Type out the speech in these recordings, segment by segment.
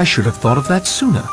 I should have thought of that sooner.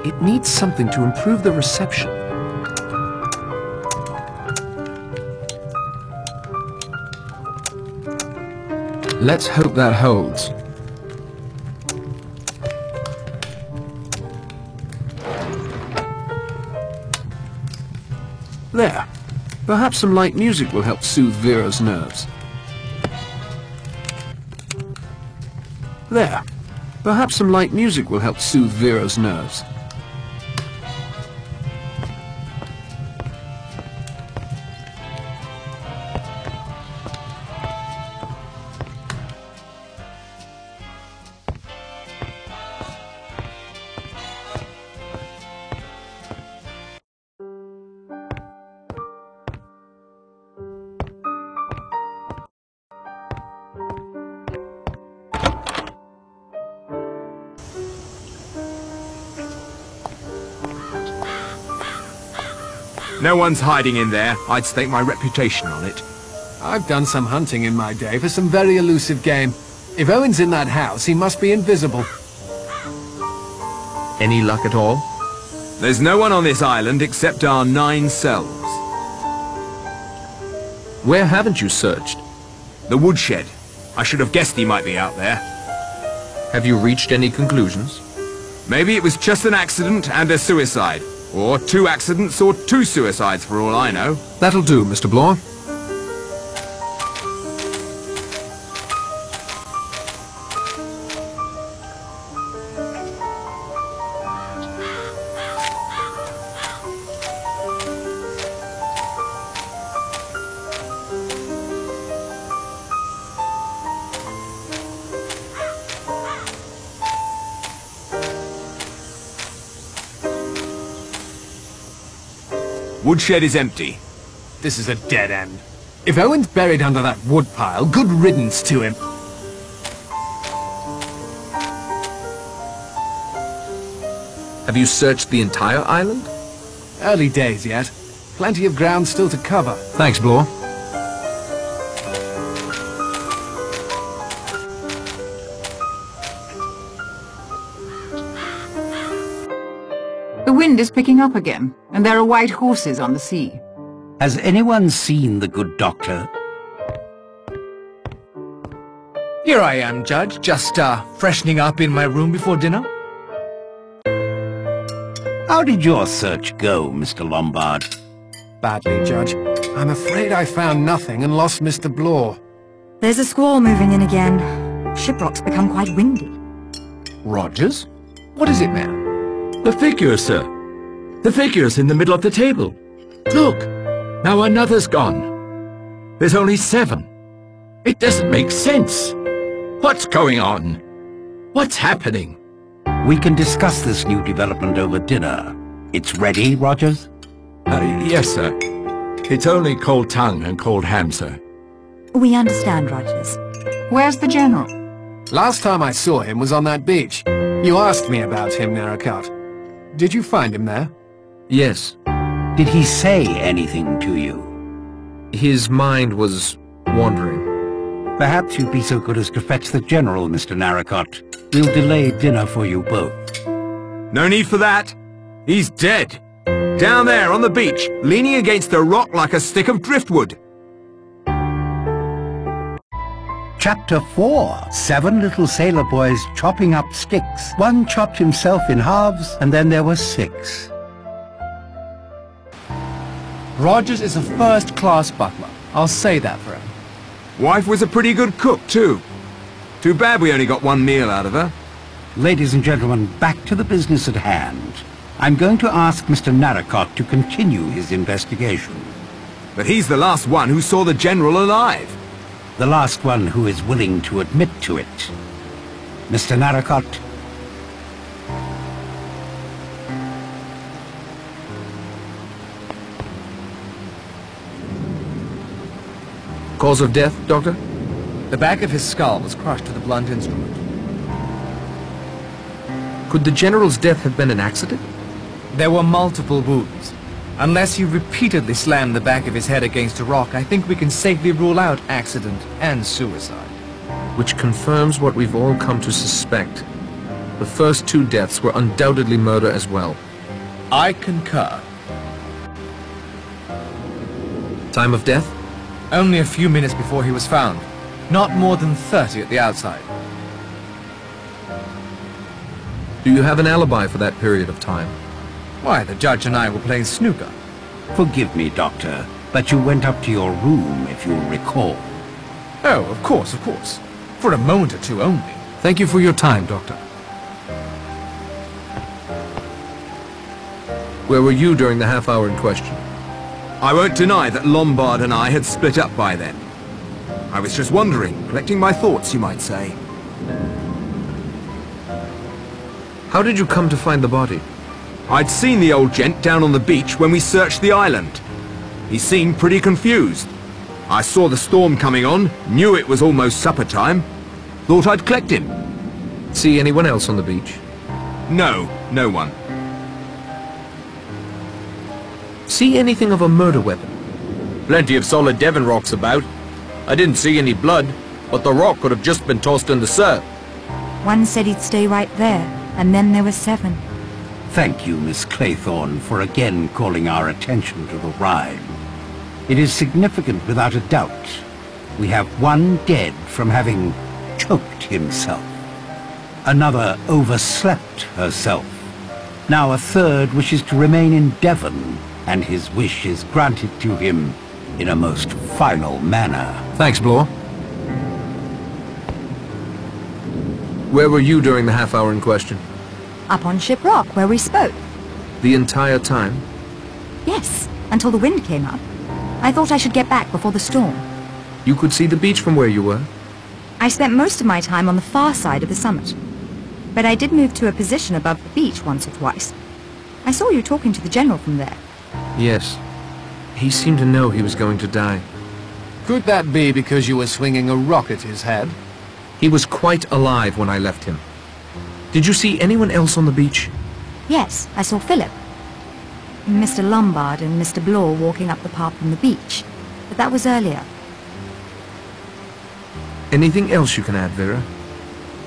It needs something to improve the reception. Let's hope that holds. There. Perhaps some light music will help soothe Vera's nerves. There. Perhaps some light music will help soothe Vera's nerves. No one's hiding in there. I'd stake my reputation on it. I've done some hunting in my day for some very elusive game. If Owen's in that house, he must be invisible. Any luck at all? There's no one on this island except our 9 selves. Where haven't you searched? The woodshed. I should have guessed he might be out there. Have you reached any conclusions? Maybe it was just an accident and a suicide. Or 2 accidents or 2 suicides for all I know. That'll do, Mr. Bloor. Woodshed is empty. This is a dead end. If Owen's buried under that woodpile, good riddance to him. Have you searched the entire island? Early days yet. Plenty of ground still to cover. Thanks, Bloor. The wind is picking up again, and there are white horses on the sea. Has anyone seen the good doctor? Here I am, Judge, just freshening up in my room before dinner. How did your search go, Mr. Lombard? Badly, Judge. I'm afraid I found nothing and lost Mr. Bloor. There's a squall moving in again. Shiprock's become quite windy. Rogers? What is it, man? The figures, sir. The figures in the middle of the table. Look, now another's gone. There's only 7. It doesn't make sense. What's going on? What's happening? We can discuss this new development over dinner. It's ready, Rogers? Yes, sir. It's only cold tongue and cold ham, sir. We understand, Rogers. Where's the General? Last time I saw him was on that beach. You asked me about him, Narracott. Did you find him there? Yes. Did he say anything to you? His mind was wandering. Perhaps you'd be so good as to fetch the General, Mr. Narracott. We'll delay dinner for you both. No need for that. He's dead. Down there on the beach, leaning against a rock like a stick of driftwood. Chapter 4. 7 little sailor boys chopping up sticks. One chopped himself in halves, and then there were 6. Rogers is a first-class butler. I'll say that for him. Wife was a pretty good cook, too. Too bad we only got 1 meal out of her. Ladies and gentlemen, back to the business at hand. I'm going to ask Mr. Narracott to continue his investigation. But he's the last one who saw the General alive. The last one who is willing to admit to it. Mr. Narracott? Cause of death, Doctor? The back of his skull was crushed with a blunt instrument. Could the General's death have been an accident? There were multiple wounds. Unless he repeatedly slammed the back of his head against a rock, I think we can safely rule out accident and suicide. Which confirms what we've all come to suspect. The first two deaths were undoubtedly murder as well. I concur. Time of death? Only a few minutes before he was found. Not more than 30 at the outside. Do you have an alibi for that period of time? Why, the judge and I were playing snooker. Forgive me, Doctor, but you went up to your room, if you'll recall. Oh, of course, of course. For a moment or two only. Thank you for your time, Doctor. Where were you during the half hour in question? I won't deny that Lombard and I had split up by then. I was just wondering, collecting my thoughts, you might say. How did you come to find the body? I'd seen the old gent down on the beach when we searched the island. He seemed pretty confused. I saw the storm coming on, knew it was almost supper time. Thought I'd collect him. See anyone else on the beach? No, no one. See anything of a murder weapon? Plenty of solid Devon rocks about. I didn't see any blood, but the rock could have just been tossed in the surf. One said he'd stay right there, and then there were 7. Thank you, Miss Claythorne, for again calling our attention to the rhyme. It is significant without a doubt. We have one dead from having choked himself. Another overslept herself. Now a third wishes to remain in Devon, and his wish is granted to him in a most final manner. Thanks, Blore. Where were you during the half hour in question? Up on Ship Rock, where we spoke. The entire time? Yes, until the wind came up. I thought I should get back before the storm. You could see the beach from where you were? I spent most of my time on the far side of the summit. But I did move to a position above the beach once or twice. I saw you talking to the General from there. Yes. He seemed to know he was going to die. Could that be because you were swinging a rock at his head? He was quite alive when I left him. Did you see anyone else on the beach? Yes, I saw Philip. Mr. Lombard and Mr. Blore walking up the path from the beach. But that was earlier. Anything else you can add, Vera?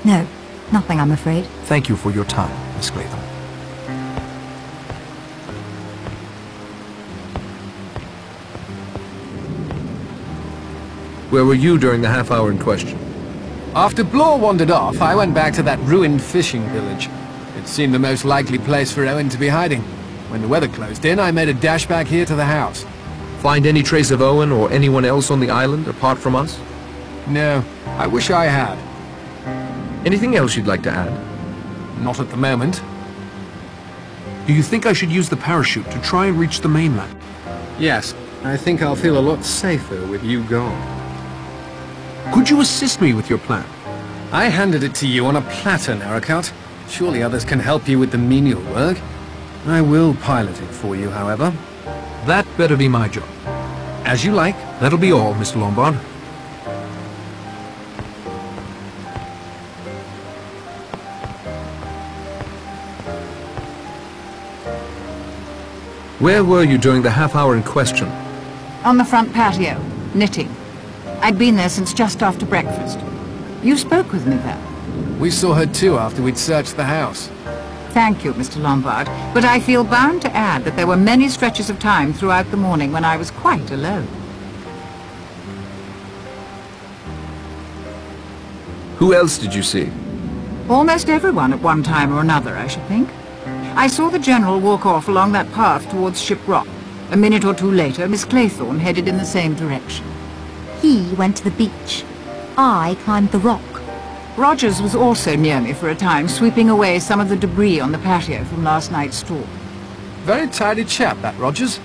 No, nothing, I'm afraid. Thank you for your time, Miss Claythorne. Where were you during the half hour in question? After Blore wandered off, I went back to that ruined fishing village. It seemed the most likely place for Owen to be hiding. When the weather closed in, I made a dash back here to the house. Find any trace of Owen or anyone else on the island apart from us? No, I wish I had. Anything else you'd like to add? Not at the moment. Do you think I should use the parachute to try and reach the mainland? Yes, I think I'll feel a lot safer with you gone. Could you assist me with your plan? I handed it to you on a platter, Narracott. Surely others can help you with the menial work. I will pilot it for you, however. That better be my job. As you like. That'll be all, Mr. Lombard. Where were you during the half hour in question? On the front patio, knitting. I'd been there since just after breakfast. You spoke with me then. We saw her too after we'd searched the house. Thank you, Mr. Lombard, but I feel bound to add that there were many stretches of time throughout the morning when I was quite alone. Who else did you see? Almost everyone at one time or another, I should think. I saw the General walk off along that path towards Ship Rock. A minute or two later, Miss Claythorne headed in the same direction. He went to the beach. I climbed the rock. Rogers was also near me for a time, sweeping away some of the debris on the patio from last night's storm. Very tidy chap, that Rogers.